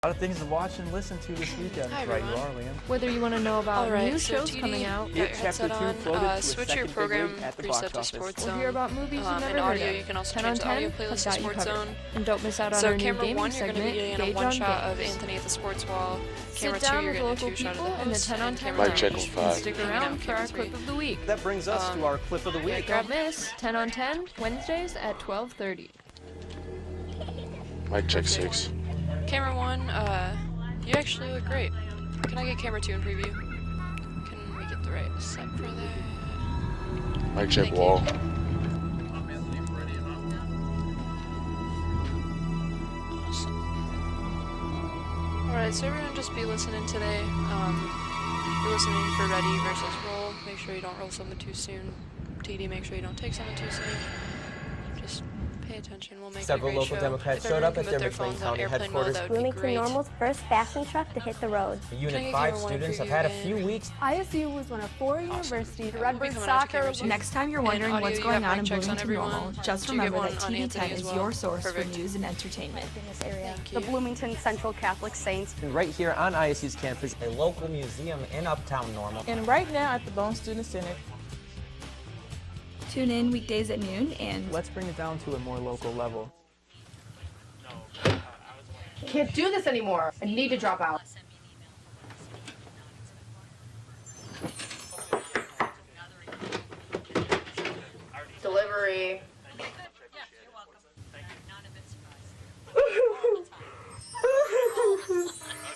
A lot of things to watch and listen to this weekend. Hi, Right, you everyone. are, Liam. Whether you want to know about new shows TD, coming out, got your Chapter headset 2 on, floated to a switch your second big program week at the preset box to office. or hear Sportszone. about movies you've never In heard audio, of, you can also 10 change on the audio 10 playlist has to got you covered. Sportszone. And don't miss out on So our new camera gaming 1, you're going to be segment, getting a Gauge one on shot of Games. Anthony at the sports wall. Sit Camera 2, down you're with getting a local 2-shot of people the in the host. 10 on And 10 camera Mic check two, on and 5. stick hanging out around with for our camera clip 3. of the week. That brings us to our clip of the week. Grab this, 10 on 10, Wednesdays at 12:30. Mic check 6. Camera 1, you actually look great. Can I get camera 2 in preview? Can we get the right set for that? Mic check Thank wall. you. Alright, so everyone just be listening today. You're listening for ready versus roll. Make sure you don't roll something too soon. TD, make sure you don't take something too soon. Just pay attention. We'll make Several it a great local show. Democrats If showed up everyone at can their put their McLean phones on County airplane mode, headquarters. that would be Bloomington great. Normal's first fashion truck to hit the road. Unit Can I 5 get one students have preview had a again? few weeks. ISU was one of 4 universities. Redbird coming out to soccer. camera two. Next time you're And wondering audio, what's you going got on in mic checks on Bloomington everyone. Normal, just Do you get remember one that on TV10 Anthony is as well? your source Perfect. for news and entertainment. In this area. Thank The you. Bloomington Central Catholic Saints. And right here on ISU's campus, a local museum in Uptown Normal. And right now at the Bone Student Center. Tune in weekdays at noon and Let's bring it down to a more local level. Can't do this anymore. I need to drop out. Delivery.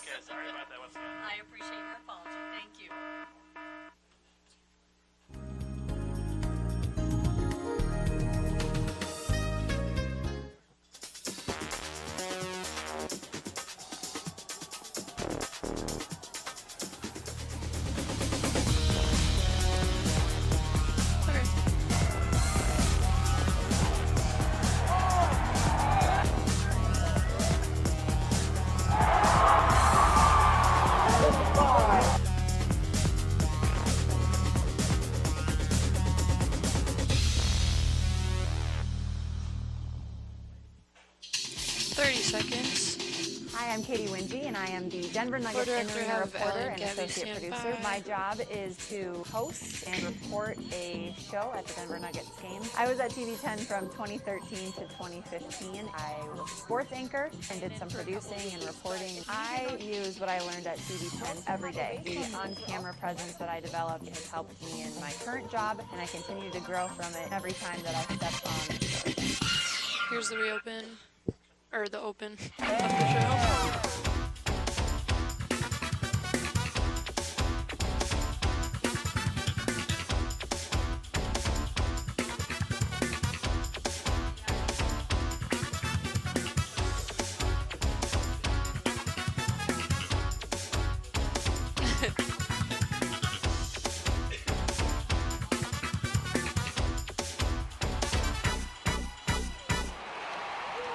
I appreciate your apology. Thank you. Hi, I'm Katie Wingy, and I am the Denver Nuggets Director interim have reporter Ellen and Gabby associate stand producer. by. My job is to host and report a show at the Denver Nuggets games. I was at TV10 from 2013 to 2015. I was a sports anchor and did some producing and reporting. I use what I learned at TV10 every day. The on-camera presence that I developed has helped me in my current job, and I continue to grow from it every time that I step on the show. Here's the reopen, or the open of the show.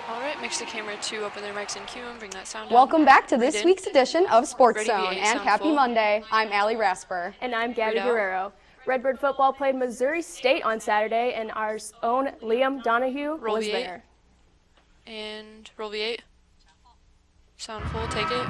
Alright, mix the camera 2, open their mics and cue them, bring that sound down. Welcome back to this Read in. week's edition of Sports Ready, Zone, V8, and sound happy full. Monday. I'm Allie Rasper. And I'm Gabby Read out. Guerrero. Redbird football played Missouri State on Saturday, and our own Liam Donahue Roll was V8. there. And roll V8. Sound full, take it.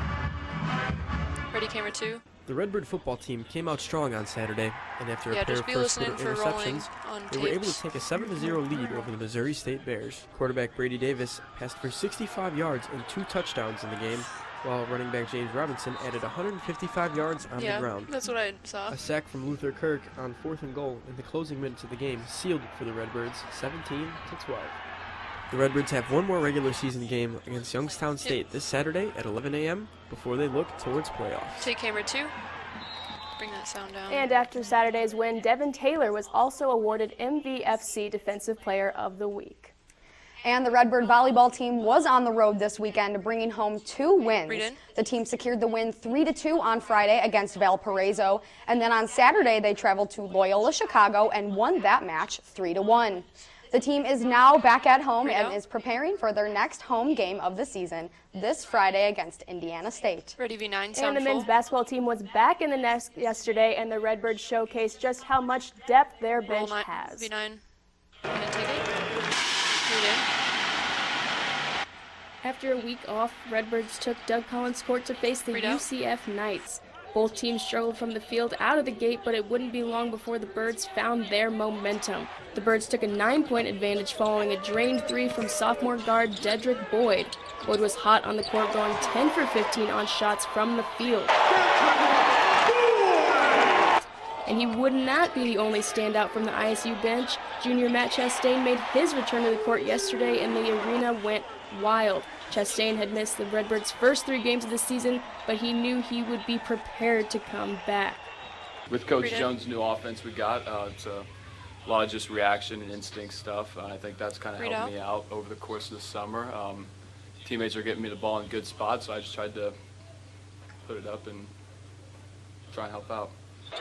Ready, camera 2. The Redbird football team came out strong on Saturday, and after Yeah, a pair just of be first quarter listening for rolling interceptions, on they were able tapes. to take a 7-0 lead over the Missouri State Bears. Quarterback Brady Davis passed for 65 yards and 2 touchdowns in the game, while running back James Robinson added 155 yards on the ground. That's what I saw. A sack from Luther Kirk on 4th and goal in the closing minutes of the game sealed it for the Redbirds, 17-12. The Redbirds have one more regular season game against Youngstown State this Saturday at 11 a.m. before they look towards playoffs. Take camera 2. Bring that sound down. And after Saturday's win, Devin Taylor was also awarded MVFC Defensive Player of the Week. And the Redbird volleyball team was on the road this weekend, bringing home 2 wins. Read in. The team secured the win 3-2 on Friday against Valparaiso, and then on Saturday they traveled to Loyola Chicago and won that match 3-1. The team is now back at home Read and out. is preparing for their next home game of the season this Friday against Indiana State. Ready, V9, And sound the men's full. basketball team was back in the nest yesterday, and the Redbirds showcased just how much depth their Roll bench 9, has. V9. And take it. Read in. After a week off, Redbirds took Doug Collins Court to face the UCF Knights. Both teams struggled from the field out of the gate, but it wouldn't be long before the Birds found their momentum. The Birds took a 9-point advantage following a drained three from sophomore guard Dedrick Boyd. Boyd was hot on the court, going 10 for 15 on shots from the field. And he would not be the only standout from the ISU bench. Junior Matt Chastain made his return to the court yesterday, and the arena went wild. Chastain had missed the Redbirds' first 3 games of the season, but he knew he would be prepared to come back. With Coach Jones' new offense we got, it's a lot of just reaction and instinct stuff. I think that's kind of helped me out over the course of the summer. Teammates are getting me the ball in good spots, so I just tried to put it up and try and help out.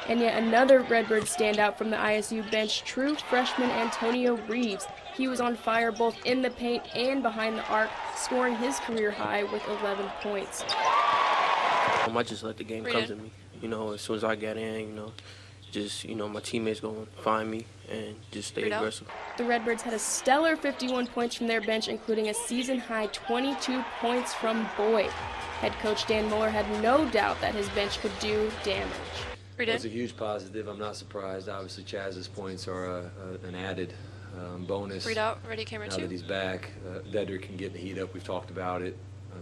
And yet another Redbird standout from the ISU bench, true freshman Antonio Reeves. He was on fire both in the paint and behind the arc, scoring his career high with 11 points. I just let the game come to me. As soon as I get in, my teammates going to find me and just stay aggressive. The Redbirds had a stellar 51 points from their bench, including a season-high 22 points from Boyd. Head coach Dan Mueller had no doubt that his bench could do damage. It's a huge positive. I'm not surprised. Obviously, Chaz's points are an added bonus. Ready, camera 2. Now that he's back, Dedrick can get the heat up. We've talked about it.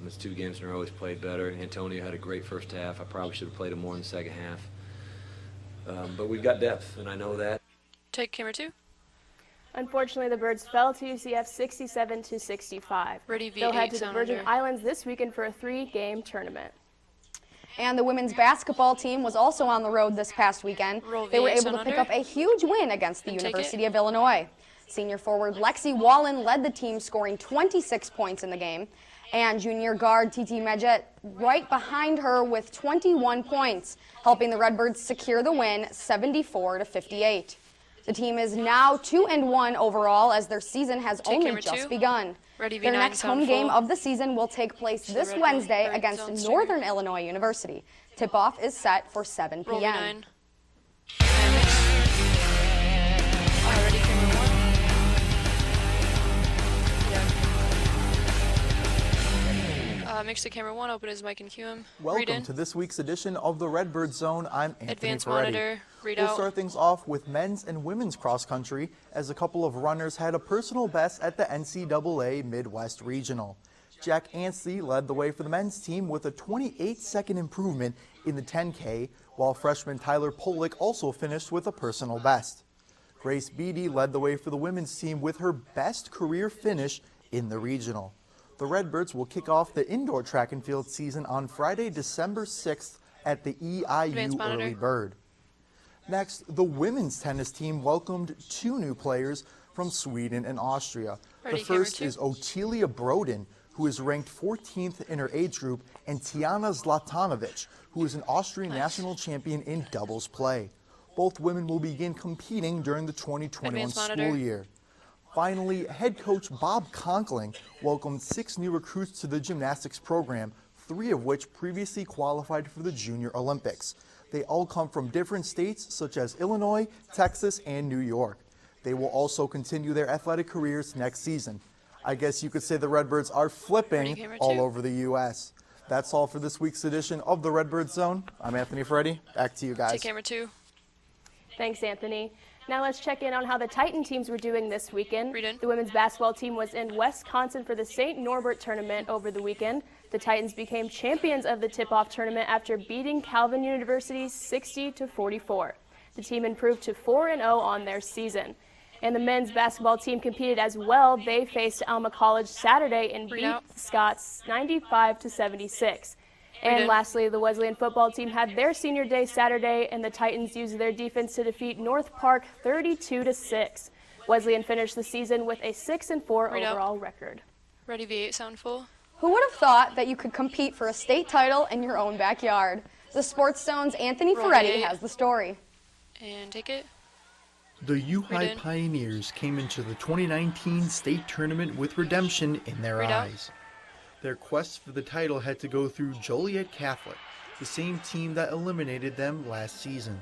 It's 2 games in a row he's played better. Antonio had a great first half. I probably should have played him more in the second half. But we've got depth, and I know that. Take camera 2. Unfortunately, the Birds fell to UCF 67-65. They'll head to the Virgin Islands this weekend for a 3-game tournament. And the women's basketball team was also on the road this past weekend. They were able to pick up a huge win against the University of Illinois. Senior forward Lexi Wallen led the team, scoring 26 points in the game. And junior guard Titi Medjet right behind her with 21 points, helping the Redbirds secure the win 74-58. The team is now 2-1 overall, as their season has only just begun. Their next home game of the season will take place this Wednesday against Northern Illinois University. Tip-off is set for 7 p.m. Mix to camera 1, open his mic and cue him. Welcome to this week's edition of the Redbird Zone. I'm Anthony Advanced Ferretti. monitor, We'll start things off with men's and women's cross country, as a couple of runners had a personal best at the NCAA Midwest Regional. Jack Anstey led the way for the men's team with a 28-second improvement in the 10K, while freshman Tyler Polick also finished with a personal best. Grace Beatty led the way for the women's team with her best career finish in the regional. The Redbirds will kick off the indoor track and field season on Friday, December 6th at the EIU Early Bird. Next, the women's tennis team welcomed 2 new players from Sweden and Austria. The first is Otilia Broden, who is ranked 14th in her age group, and Tiana Zlatanovic, who is an Austrian national champion in doubles play. Both women will begin competing during the 2021 school year. Finally, head coach Bob Conkling welcomed 6 new recruits to the gymnastics program, 3 of which previously qualified for the Junior Olympics. They all come from different states such as Illinois, Texas, and New York. They will also continue their athletic careers next season. I guess you could say the Redbirds are flipping all over the U.S. That's all for this week's edition of the Redbird Zone. I'm Anthony Ferretti. Back to you guys. Take camera 2. Thanks, Anthony. Now let's check in on how the Titan teams were doing this weekend. The women's basketball team was in Wisconsin for the St. Norbert tournament over the weekend. The Titans became champions of the tip-off tournament after beating Calvin University 60-44. The team improved to 4-0 on their season. And the men's basketball team competed as well. They faced Alma College Saturday and beat Scots 95-76. And lastly, the Wesleyan football team had their senior day Saturday, and the Titans used their defense to defeat North Park 32-6. Wesleyan finished the season with a 6-4 overall record. Ready V8 sound full. Who would have thought that you could compete for a state title in your own backyard? The Sportszone's Anthony Ferretti has the story. And take it. The U-High Pioneers came into the 2019 state tournament with redemption in their eyes. Their quest for the title had to go through Joliet Catholic, the same team that eliminated them last season.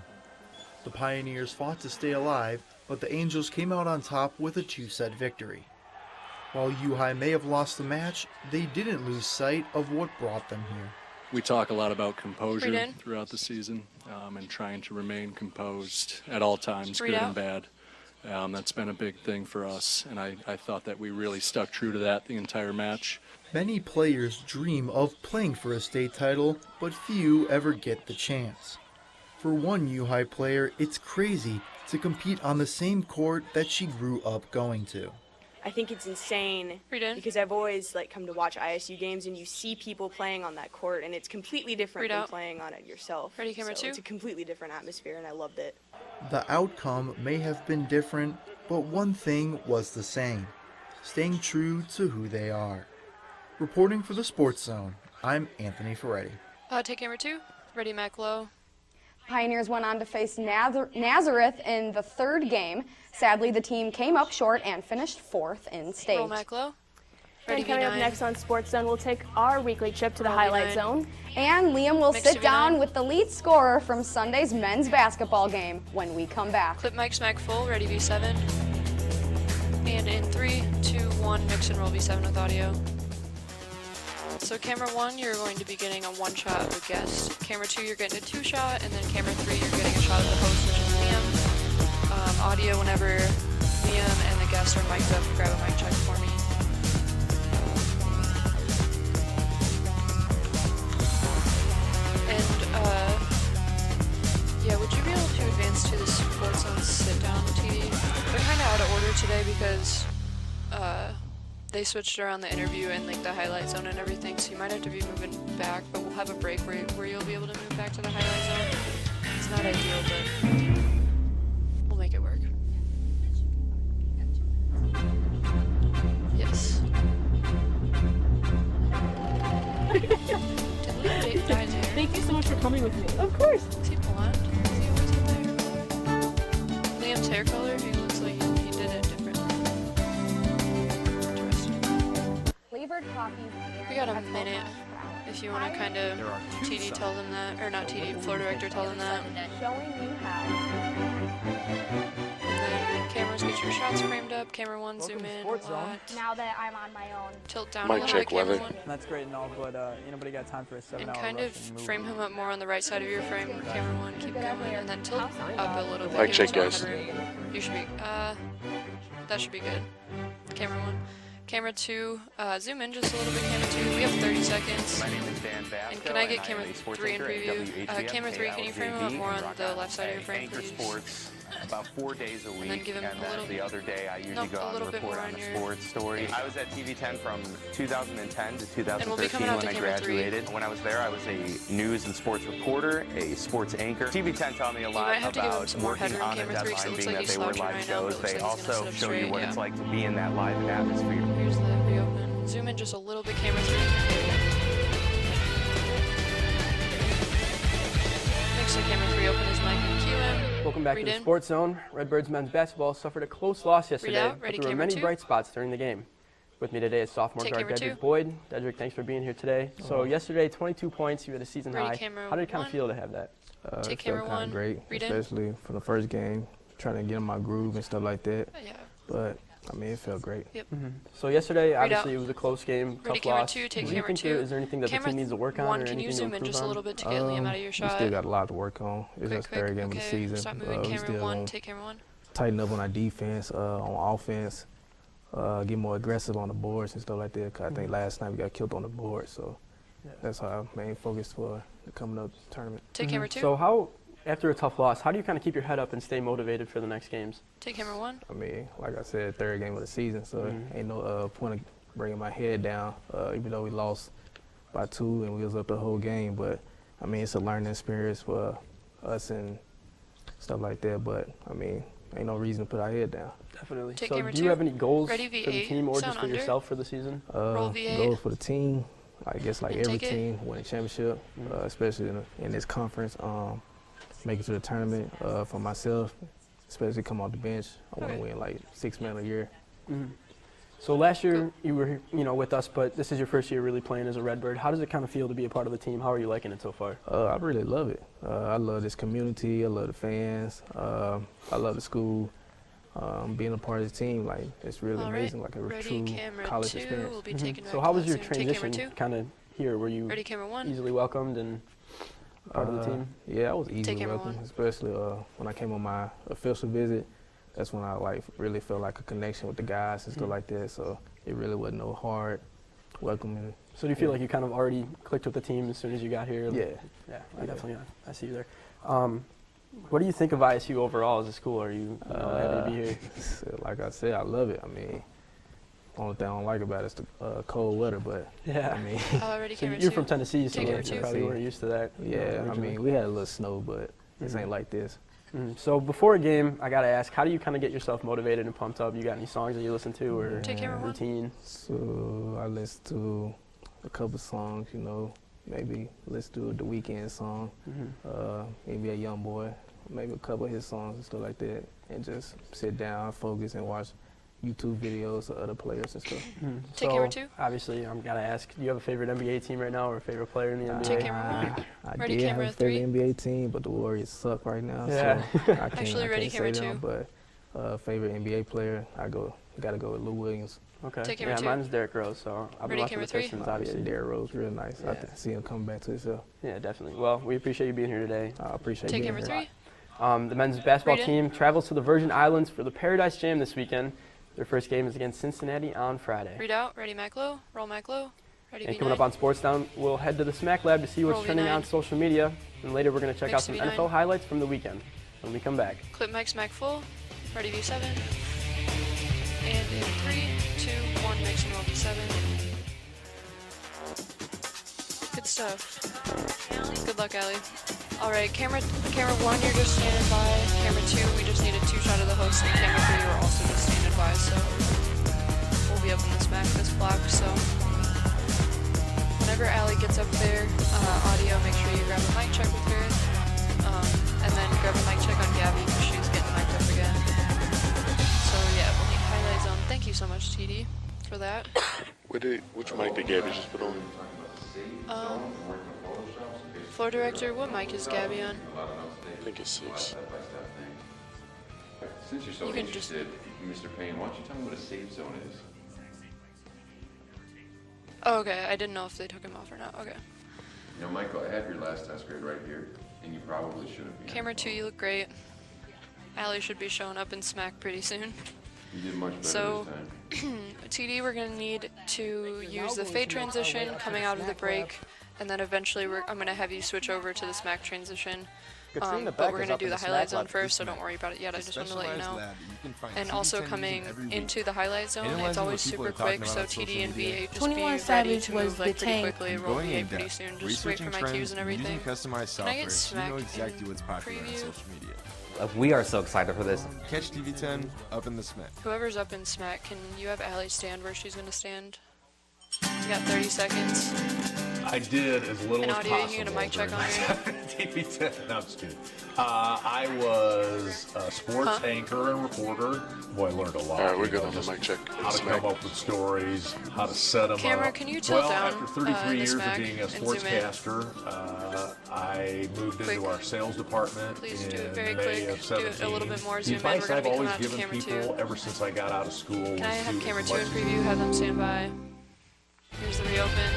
The Pioneers fought to stay alive, but the Angels came out on top with a 2-set victory. While U High may have lost the match, they didn't lose sight of what brought them here. We talk a lot about composure throughout the season and trying to remain composed at all times, good and bad. That's been a big thing for us, and I thought that we really stuck true to that the entire match. Many players dream of playing for a state title, but few ever get the chance. For one U High player, it's crazy to compete on the same court that she grew up going to. I think it's insane because I've always come to watch ISU games and you see people playing on that court and it's completely different than playing on it yourself. Ready, camera two? It's a completely different atmosphere and I loved it. The outcome may have been different, but one thing was the same: staying true to who they are. Reporting for the Sportszone, I'm Anthony Ferretti. Take camera two. Ready, Mac Low. Pioneers went on to face Nazareth in the third game. Sadly, the team came up short and finished fourth in state. Roll Mac Low. And coming up next on SportsZone, we'll take our weekly trip to the highlight zone. And Liam will sit down with the lead scorer from Sunday's men's basketball game when we come back. Clip mic smack full, ready V7. And in 3, 2, 1, mix and roll V7 with audio. So camera 1, you're going to be getting a 1-shot of a guest. Camera 2, you're getting a 2-shot, and then camera 3, you're getting a shot of the host, which is Liam. Audio whenever Liam and the guest are mic'd up, grab a mic check for me. And yeah, would you be able to advance to the Sportszone sit-down TV? They're kind of out of order today because they switched around the interview and the highlight zone and everything, so you might have to be moving back, but we'll have a break where you'll be able to move back to the highlight zone. It's not ideal, but we'll make it work. Yes. Thank you so much for coming with me. Of course. Is he blonde? Is he always in there? Liam's hair color, he looks like he did it differently. Interesting. Flavored coffee. We got a minute if you want to kind of TD tell them that, or not TD, floor director tell them that. Showing you how. And then cameras, get your shots framed up. Camera 1, zoom in a lot. Now that I'm on my own. Tilt down a little bit, camera 1. That's great and all, but nobody got time for a 7-hour And kind rush of and move frame him up more on the right side of your frame. Camera 1, keep going, and then tilt up a little bit. Mic check, Give guys. yourself headroom. You should be, that should be good. Camera 1. Camera 2, zoom in just a little bit, camera 2. We have 30 seconds. My name is Dan Vasco, And can I get and camera I am a sports 3 in anchor at preview? Camera 3, can you frame him up more on the left side of your frame, Anchor please? Sports about 4 days a week, And then give him a little, the other day I usually go out and report on the sports story. I was at TV10 from 2010 to 2013 when I graduated. When I was there, I was a news and sports reporter, a sports anchor. TV10 taught me a lot about working on a deadline, being that they were live shows. They also show you what it's like to be in that live atmosphere. Here's the reopen. Zoom in just a little bit, camera 3. Next to camera 3, open his mic and cue him. Welcome back to the Sports Zone. Redbirds men's basketball suffered a close loss yesterday, but there were many bright spots during the game. With me today is sophomore guard Dedrick Boyd. Dedrick, thanks for being here today. So yesterday, 22 points, you had a season high. How did it kind of feel to have that? Take camera 1. Kind of great, especially for the first game, trying to get in my groove and stuff like that. But I mean, it felt great. Yep. So yesterday, obviously, it was a close game, tough loss. Two, take do you think is there anything that the team needs to work on, or anything to improve on? Can you zoom in just a little bit to get Liam out of your shot? We still got a lot to work on. It's just third game of the season. Stop moving, camera 1, take camera 1. Tighten up on our defense, on offense, get more aggressive on the boards and stuff like that. Cause I think last night we got killed on the board, so that's our main focus for the coming up tournament. Take camera 2. So how, after a tough loss, how do you kind of keep your head up and stay motivated for the next games? Take camera 1. I mean, like I said, third game of the season, so ain't no point of bringing my head down, even though we lost by 2 and we was up the whole game. But, I mean, it's a learning experience for us stuff like that. But, I mean, ain't no reason to put our head down. Definitely. So do you have any goals for the team or just for under. Yourself for the season? Roll V8. Goals for the team, I guess like every team, win a championship, especially in this conference. Make it to the tournament. For myself, especially come off the bench, I want to win like 6 man a year. So last year you were, with us, but this is your first year really playing as a Redbird. How does it kind of feel to be a part of the team? How are you liking it so far? I really love it. I love this community. I love the fans. I love the school. being a part of the team, like it's really amazing, like a true college experience. So how was your transition kind of here? Were you easily welcomed and part of the team? Yeah, I was easily welcomed, especially when I came on my official visit. That's when I like really felt like a connection with the guys and stuff like that. So it really wasn't no hard welcoming. So do you feel like you kind of already clicked with the team as soon as you got here? Yeah. Definitely. I see you there. What do you think of ISU overall as a school? Are you happy to be here? Like I said, I love it. I mean, only thing I don't like about it is the cold weather, but I mean. So you're from Tennessee, so you probably weren't used to that. Yeah, I mean, we had a little snow, but this ain't like this. So before a game, I gotta ask, how do you kind of get yourself motivated and pumped up? You got any songs that you listen to or routine? So I listen to a couple songs, you know, maybe listen to the Weeknd song, maybe a Young Boy, maybe a couple of his songs and stuff like that, and just sit down, focus, and watch YouTube videos of other players and stuff. Take camera 2. Obviously, I'm gonna ask, do you have a favorite NBA team right now or a favorite player in the NBA? Take camera 1. I did have a favorite NBA team, but the Warriors suck right now, so I can't say them. But favorite NBA player, gotta go with Lou Williams. Okay. Yeah, mine's Derrick Rose, so I'll be watching the Pistons, obviously. Derrick Rose, real nice. I see him coming back to himself. Yeah, definitely. Well, we appreciate you being here today. I appreciate you being here. Take camera 3. The men's basketball team travels to the Virgin Islands for the Paradise Jam this weekend. Their first game is against Cincinnati on Friday. Read out. Ready, Mac Low. Roll Mac Low. Ready, and coming up on Sportszone, we'll head to the Smack Lab to see what's trending on social media. And later we're going to check out some NFL highlights from the weekend when we come back. Clip mic Smack full. Ready, V7. And in 3, 2, 1, mix and roll V7. Good stuff. Good luck, Allie. Alright, camera 1, you're just standing by. Camera 2, we just need a 2-shot of the host. And camera 3, we're also just standing by. So we'll be up in the Smack this block. So whenever Allie gets up there, audio, make sure you grab a mic check with her. And then grab a mic check on Gabby because she's getting mic'd up again. So yeah, we'll need highlights on. Thank you so much, TD, for that. Which mic did Gabby just put on? Floor director, what mic is Gabby on? I think it's 6. Since you're so interested, Mr. Payne, why don't you tell me what a safe zone is? Oh, okay. I didn't know if they took him off or not. Okay. You know, Michael, I have your last test grade right here, and you probably should have been. Camera 2, you look great. Allie should be showing up in Smack pretty soon. You did much better so, this time. TD, we're going to need to use the fade transition coming out of the break, and then eventually I'm going to have you switch over to the Smack transition. But we're going to do the highlight zone first, so don't worry about it yet. I just wanted to let you know. And also coming into the highlight zone, it's always super quick, so TD and V8 just be ready to move like pretty quickly. Roll V8 pretty soon. Just wait for my cues and everything. Can I get Smack preview? We are so excited for this. Catch TV10 up in the Smack. Whoever's up in Smack, can you have Allie stand where she's going to stand? You got 30 seconds. I did as little as possible. You can get a mic check on here. TV10. No, I'm just kidding. I was a sports anchor and reporter. Boy, I learned a lot. All right, we're good on the mic check. How to come up with stories, how to set them Camera, up. Can you tilt down after 33 years of being a sportscaster, I moved into our sales department Please do in it very May quick. of 17. Do it a little bit more. The Zoom in. advice We're I've going to be coming always out to given camera people 2. ever since I got out of school Can I was have to camera as 2 in preview? Have them stand by. Here's the reopen.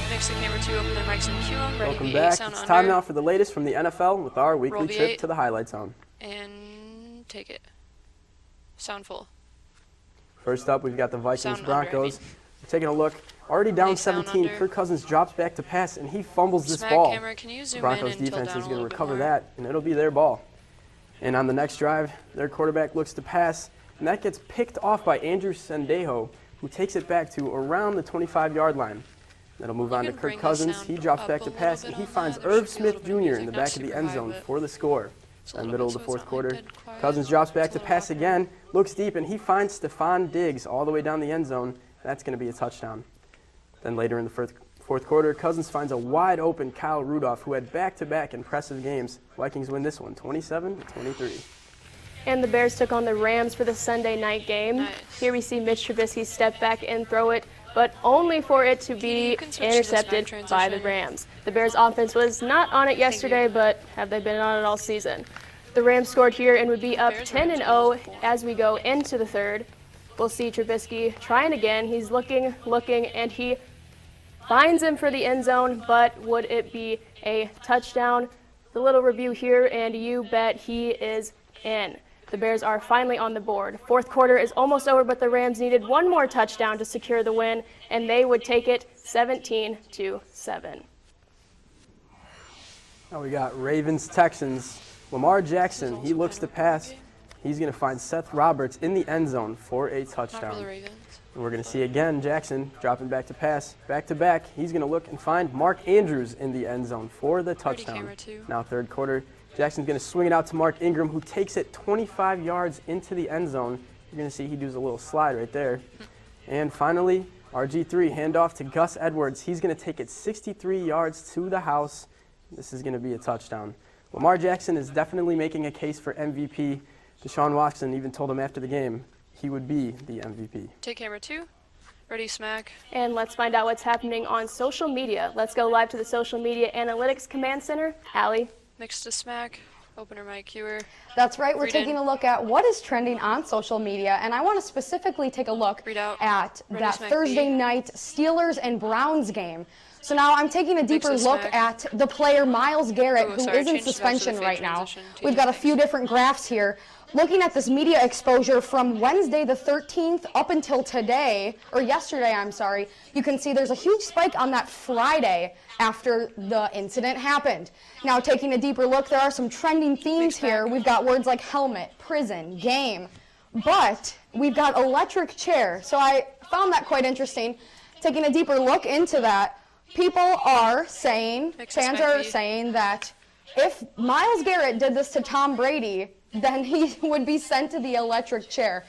Next to camera 2, open their mics and cue them. Ready, Welcome V8, back. sound It's under. time now for the latest from the NFL with our weekly Roll trip V8. to the highlight zone. And take it. Sound full. First up, we've got the Vikings Sound Broncos. Taking a look. Already down Nice sound 17, under. Kirk Cousins drops back to pass, and he fumbles this Smack ball. camera, can you zoom Broncos in and tilt defense down is a going to little bit recover more? that, and it'll be their ball. And on the next drive, their quarterback looks to pass, and that gets picked off by Andrew Sendejo, who takes it back to around the 25-yard line. That'll move on to Kirk Cousins. He drops back to pass, and he finds Irv Smith Jr. in the back of the end zone for the score. In the middle of the fourth quarter, Cousins drops back to pass again, looks deep, and he finds Stephon Diggs all the way down the end zone. That's going to be a touchdown. Then later in the fourth quarter, Cousins finds a wide-open Kyle Rudolph, who had back-to-back impressive games. Vikings win this one, 27-23. And the Bears took on the Rams for the Sunday night game. Here we see Mitch Trubisky step back and throw it but only for it to be intercepted by the Rams. The Bears' offense was not on it yesterday, but have they been on it all season? The Rams scored here and would be up 10-0 as we go into the third. We'll see Trubisky trying again. He's looking, and he finds him for the end zone, but would it be a touchdown? The little review here, and you bet he is in. The Bears are finally on the board. Fourth quarter is almost over, but the Rams needed one more touchdown to secure the win, and they would take it 17-7. Now we got Ravens-Texans. Lamar Jackson, he looks to pass. He's going to find Seth Roberts in the end zone for a touchdown. And we're going to see again Jackson dropping back to pass. Back to back, he's going to look and find Mark Andrews in the end zone for the touchdown. Now third quarter, Jackson's going to swing it out to Mark Ingram, who takes it 25 yards into the end zone. You're going to see he does a little slide right there. And finally, RG3, handoff to Gus Edwards. He's going to take it 63 yards to the house. This is going to be a touchdown. Lamar Jackson is definitely making a case for MVP. Deshaun Watson even told him after the game he would be the MVP. Take camera 2. Ready, smack. And let's find out what's happening on social media. Let's go live to the Social Media Analytics Command Center. Allie. Mix to smack. Opener mic cue. That's right. We're taking a look at what is trending on social media, and I want to specifically take a look at that Thursday night Steelers and Browns game. So now I'm taking a deeper look at the player Myles Garrett, who is in suspension right now. We've got a few different graphs here. Looking at this media exposure from Wednesday the 13th up until today, or yesterday, I'm sorry, you can see there's a huge spike on that Friday after the incident happened. Now, taking a deeper look, there are some trending themes here. We've got words like helmet, prison, game, but we've got electric chair. So I found that quite interesting. Taking a deeper look into that, people are saying, fans are saying that if Myles Garrett did this to Tom Brady, then he would be sent to the electric chair.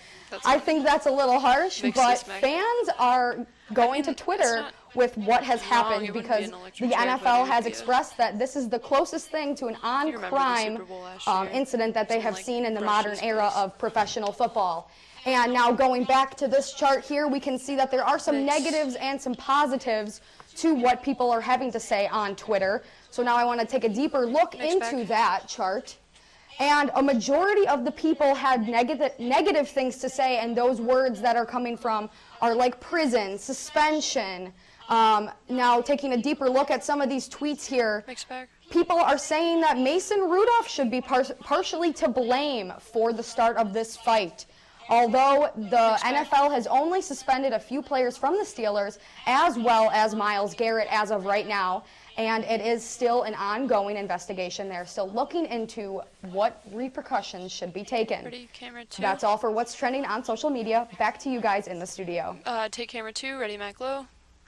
I think that's a little harsh, but fans are going to Twitter with what has happened because the NFL has expressed that this is the closest thing to an on-crime incident that they have seen in the modern era of professional football. And now going back to this chart here, we can see that there are some negatives and some positives to what people are having to say on Twitter. So now I want to take a deeper look into that chart. And a majority of the people had negative things to say, and those words that are coming from are like prison, suspension. Now, taking a deeper look at some of these tweets here, people are saying that Mason Rudolph should be partially to blame for the start of this fight. Although the NFL has only suspended a few players from the Steelers, as well as Myles Garrett as of right now, and it is still an ongoing investigation. They're still looking into what repercussions should be taken. Ready, camera 2. That's all for what's trending on social media. Back to you guys in the studio. Take camera 2. Ready, Mac Low.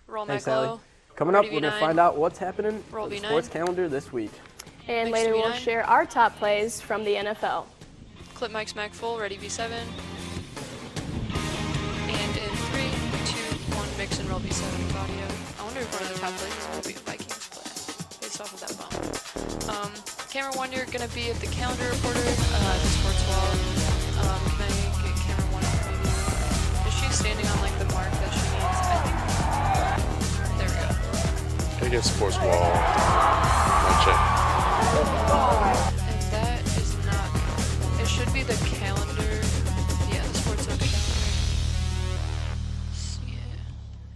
Roll Thanks, Mac Allie. Low. Coming up, we're going to find out what's happening Roll on the V9. sports calendar this week. And later we'll share our top plays from the NFL. Clip mic smack full. Ready, V7. And in 3, 2, 1, mix and roll V7 with audio. I wonder if one of the top plays will be a Vikings play based off of that bump. Camera 1, you're going to be at the calendar reporter, the sports wall. Can I get camera 1 maybe? Is she standing on like the mark that she needs? I think. There we go. Can I get sports wall? I'll check. And that is not. It should be the calendar. Yeah, the Sportszone calendar.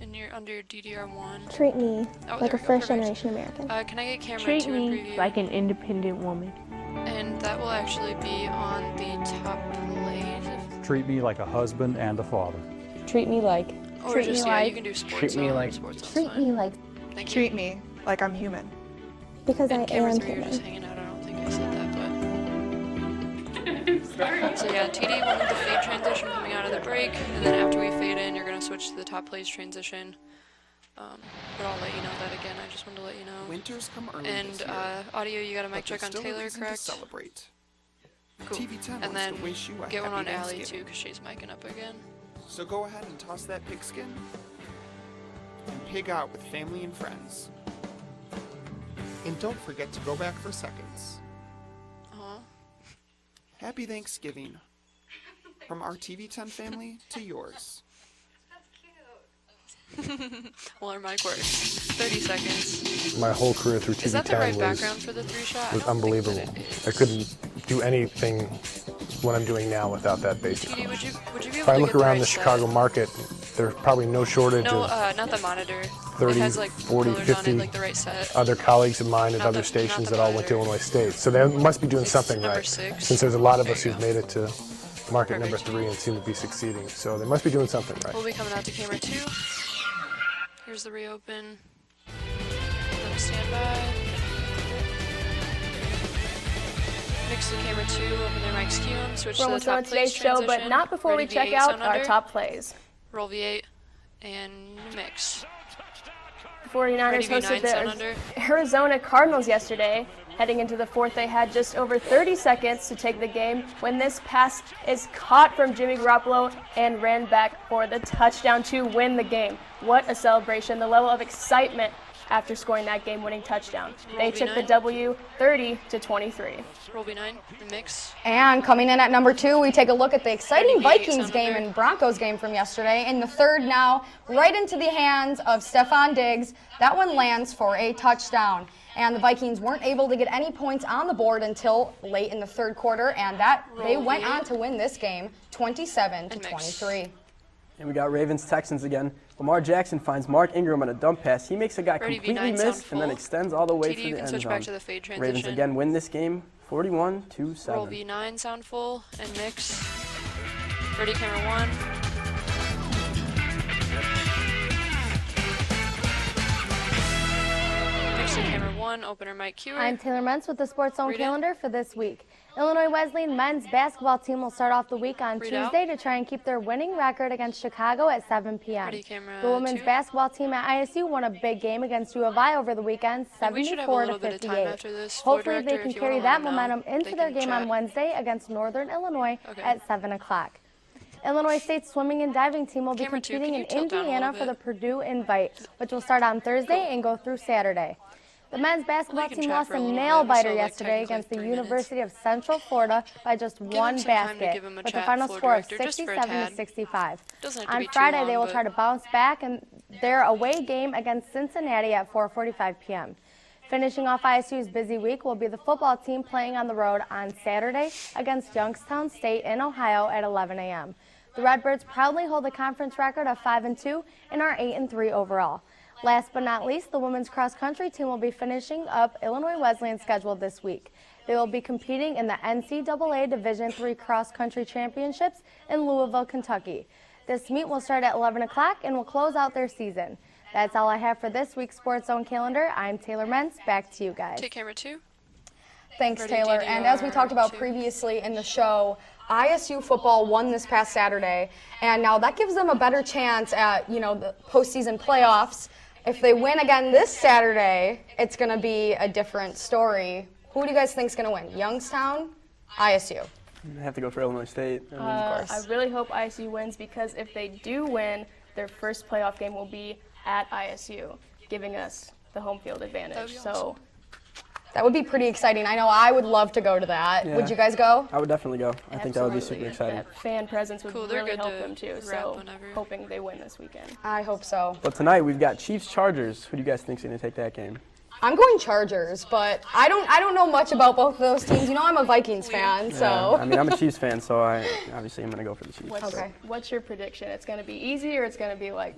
And you're under DDR1. Treat me Oh, like there a we go, first perfect. generation American. Can I get camera Treat 2 in me preview? like an independent woman. And that will actually be on the top plays. Treat me like a husband and a father. Treat me like. Or treat just, me yeah, like. you can do Sportszone. Treat me like. Treat me like. Thank you. Treat me like I'm human. Because And I camera am 3, you're just human. hanging out. I don't think I said that, but. So yeah, TD wanted the fade transition coming out of the break, and then after we fade in, you're gonna switch to the top plays transition. But I'll let you know that again. I just wanted to let you know. Winters come early And this year, audio, you got a mic but check on there's still a Taylor, reason to correct? celebrate. Cool. TV10 And wants then to wish you a get one happy on Allie too, Thanksgiving. because she's micing up again. So go ahead and toss that pigskin and pig out with family and friends. And don't forget to go back for seconds. Happy Thanksgiving. From our TV10 family to yours. Well, our mic works. 30 seconds. My whole career through TV10 Is that the right background for the 3-shot? was unbelievable. I couldn't do anything what I'm doing now without that basic. TD, would you be able If I to look get around the the right Chicago set? market, there's probably no shortage No, of not the monitor. 30, it has like 40, colors 50 on it, like the right set. other colleagues of mine at Not other the- stations not the that all went to monitor. Illinois State. So they must be doing It's something number right, 6. since there's a lot of There us you who've go. made it to market number Perfect. 3 and seem to be succeeding. So they must be doing something right. We'll be coming out to camera 2. Here's the reopen. Little standby. Mix to camera 2, open their mics, cue 'em, switch We're to the almost done top with today's plays show, but transition. not before we Ready check V8 out sound our under. top plays. Roll V8 and mix. 49ers Ready V9 hosted sound the under. Arizona Cardinals yesterday. Heading into the fourth, they had just over 30 seconds to take the game when this pass is caught from Jimmy Garoppolo and ran back for the touchdown to win the game. What a celebration. The level of excitement after scoring that game-winning touchdown. They took the W 30-23. Roll V9, the mix. And coming in at number 2, we take a look at the exciting Ready, V8 Vikings sound game under. and Broncos game from yesterday. In the third now, right into the hands of Stephon Diggs. That one lands for a touchdown. And the Vikings weren't able to get any points on the board until late in the third quarter, and they Roll went V8. on to win this game 27-23. And we got Ravens-Texans again. Lamar Jackson finds Mark Ingram on a dump pass. He makes a guy Ready, completely V9 sound miss and then full. extends all the way TD, for you the can end switch zone. back to the fade Ravens transition. again win this game 41-7. Roll V9, sound full, and mix. Ready, camera 1. Mix to camera 1, opener mic cue. I'm Taylor Mentz with the Sportszone Read it. calendar for this week. Illinois Wesleyan men's basketball team will start off the week on Read out. Tuesday to try and keep their winning record against Chicago at 7 p.m. Ready, camera The women's 2. basketball team at ISU won a big game against U of I over the weekend, And we should have a little 74-58. bit of time after this. Floor Hopefully they director, can if you carry wanna that let 'em know, momentum into they their can game on chat. Wednesday against Northern Illinois Okay. at 7 o'clock. Illinois State's swimming and diving team will be Camera 2, competing can in you tilt down a Indiana little for the bit? Purdue Invite, which will start on Thursday and go through Saturday. The men's basketball can team chat lost for a a little nail bit. biter So, like, yesterday technically against the 3 minutes. University of Central Florida by just one them some time to basket, give 'em a with a chat, final floor score of director, just for a 67-65. Doesn't have to On be too Friday, long, they will but- try to bounce back in their away game against Cincinnati at 4:45 p.m. Finishing off ISU's busy week will be the football team playing on the road on Saturday against Youngstown State in Ohio at 11 a.m. The Redbirds proudly hold a conference record of 5-2 and are 8-3 overall. Last but not least, the women's cross-country team will be finishing up Illinois Wesleyan's schedule this week. They will be competing in the NCAA Division III cross-country championships in Louisville, Kentucky. This meet will start at 11 o'clock and will close out their season. That's all I have for this week's Sports Zone calendar. I'm Taylor Mentz. Back to you guys. Take camera 2. Thanks, Ready, Taylor. And as we talked about DDR2. previously in the show, ISU football won this past Saturday, and now that gives them a better chance at, the postseason playoffs. If they win again this Saturday, it's going to be a different story. Who do you guys think is going to win? Youngstown, ISU? I have to go for Illinois State. I mean, of I course. really hope ISU wins because if they do win, their first playoff game will be at ISU, giving us the home field advantage. So That would be pretty exciting. I know I would love to go to that. Yeah. Would you guys go? I would definitely go. I think that would be super absolutely, exciting. that fan presence would Cool, they're really good help to them too. wrap So whenever. hoping they win this weekend. I hope so. But tonight we've got Chiefs-Chargers. Who do you guys think is going to take that game? I'm going Chargers, but I don't know much about both of those teams. I'm a Vikings fan, so. Yeah, I mean, I'm a Chiefs fan, so I obviously am going to go for the Chiefs. What's your prediction? It's going to be easy or it's going to be like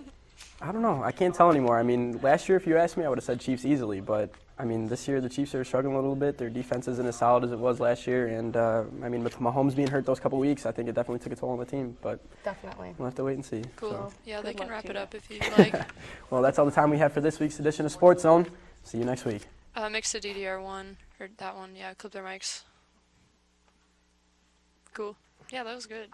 I don't know. I can't tell anymore. I mean, last year, if you asked me, I would have said Chiefs easily. But, I mean, this year the Chiefs are struggling a little bit. Their defense isn't as solid as it was last year. And, I mean, with Mahomes being hurt those couple weeks, I think it definitely took a toll on the team. But definitely. we'll have to wait and see. Cool. So. Yeah, they Good can luck wrap to it you. up if you like. Well, that's all the time we have for this week's edition of Sports Zone. See you next week. Mix to DDR1, or that one, yeah, clip their mics. Cool. Yeah, that was good.